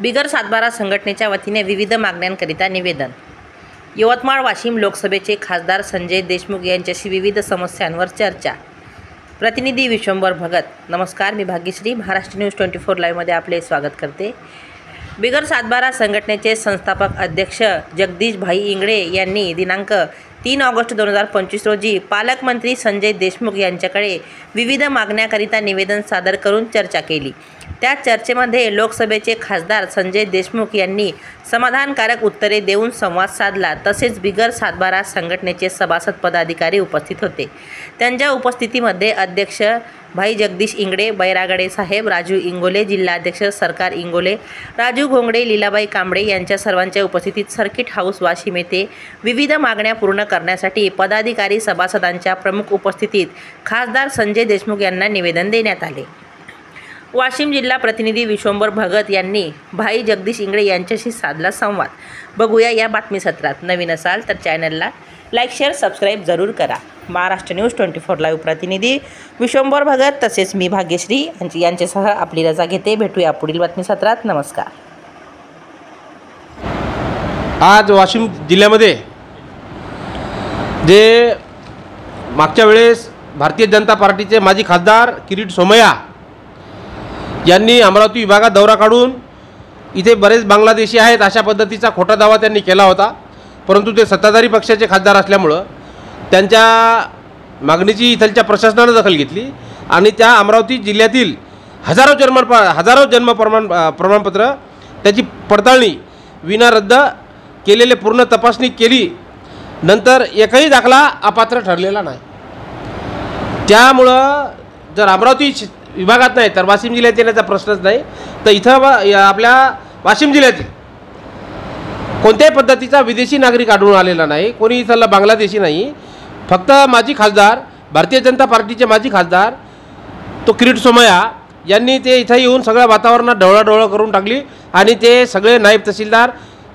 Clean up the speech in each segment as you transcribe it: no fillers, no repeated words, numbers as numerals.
बिगर सातबारा संघटनेच्या वतीने विविध मागण्यांकरिता निवेदन। यवतमाळ वाशिम लोकसभेचे खासदार संजय देशमुख यांच्याशी विविध समस्यांवर चर्चा। प्रतिनिधी विश्वंभर भगत। नमस्कार, मी भाग्यश्री, महाराष्ट्र न्यूज 24 लाईव्हमध्ये आपले स्वागत करते। बिगर सातबारा संघटनेचे संस्थापक अध्यक्ष जगदीश भाई इंगळे यांनी दिनांक 3 ऑगस्ट 2025 रोजी पालकमंत्री संजय देशमुख यांच्याकडे विविध मागण्याकरिता निवेदन सादर करून चर्चा केली। त्या चर्चेमध्ये लोकसभेचे खासदार संजय देशमुख यांनी समाधानकारक उत्तरे देऊन संवाद साधला। तसेच बिगर सातबारा संघटनेचे सभासद पदाधिकारी उपस्थित होते। त्यांच्या उपस्थितीमध्ये अध्यक्ष भाई जगदीश इंगळे, बैरागडे साहेब, राजू इंगोले, जिल्हाध्यक्ष सरकार इंगोले, राजू घोंगडे, लीलाबाई कांबळे यांच्या सर्वांच्या उपस्थितीत सर्किट हाऊस वाशिम येथे विविध मागण्या पूर्ण करण्यासाठी पदाधिकारी सभासदांच्या प्रमुख उपस्थितीत खासदार संजय देशमुख यांना निवेदन देण्यात आले। वाशिम जिल्हा प्रतिनिधी विश्वंभर भगत यांनी भाई जगदीश इंगळे यांच्याशी साधला संवाद। बघूया या बातमी सत्रात। नवीन असाल तर चॅनलला लाईक, शेअर, सबस्क्राईब जरूर करा। महाराष्ट्र न्यूज 24 लाईव्ह प्रतिनिधी विश्वंभर भगत तसेच मी भाग्यश्री यांच्यासह आपली रजा घेते। भेटूया पुढील बातमी सत्रात। नमस्कार। आज वाशिम जिल्ह्यामध्ये जे मागच्या वेळेस भारतीय जनता पार्टीचे माजी खासदार किरीट सोमय्या यांनी अमरावती विभागात दौरा काढून इथे बरेच बांगलादेशी आहेत अशा पद्धतीचा खोटा दावा त्यांनी केला होता। परंतु ते सत्ताधारी पक्षाचे खासदार असल्यामुळं त्यांच्या मागणीची इथलच्या प्रशासनाने दखल घेतली आणि त्या अमरावती जिल्ह्यातील हजारो जन्म प्रमाणपत्र त्याची पडताळणी विना रद्द केलेले पूर्ण तपासणी केली। नंतर एकही दाखला अपात्र ठरलेला नाही। त्यामुळं जर अमरावती विभागात नाही तर वाशिम जिल्ह्यात येण्याचा प्रश्नच नाही। तर इथं आपल्या वाशिम जिल्ह्यातील कोणत्याही पद्धतीचा विदेशी नागरिक आढळून आलेला नाही, कोणी इथला बांगलादेशी नाही। फक्त माजी खासदार, भारतीय जनता पार्टीचे माजी खासदार तो किरीट सोमय्या यांनी ते इथं येऊन सगळ्या वातावरणात ढवळाढवळ करून टाकली आणि ते सगळे नायब तहसीलदार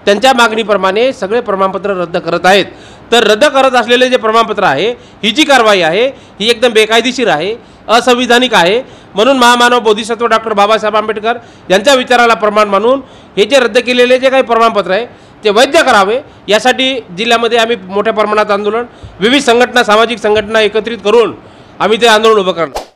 त्यांच्या मागणीप्रमाणे सगळे प्रमाणपत्र रद्द करत आहेत। तर रद्द करत असलेले जे प्रमाणपत्र आहे, ही जी कारवाई आहे ही एकदम बेकायदेशीर आहे, असंविधानिक आहे। म्हणून महामानव बोधिसत्व डॉक्टर बाबासाहेब आंबेडकर यांच्या विचाराला प्रमाण मानून हे जे रद्द केलेले जे काही प्रमाणपत्र आहे ते वैध करावे, यासाठी जिल्ह्यामध्ये आम्ही मोठ्या प्रमाणात आंदोलन, विविध संघटना, सामाजिक संघटना एकत्रित करून आम्ही ते आंदोलन उभं करणार।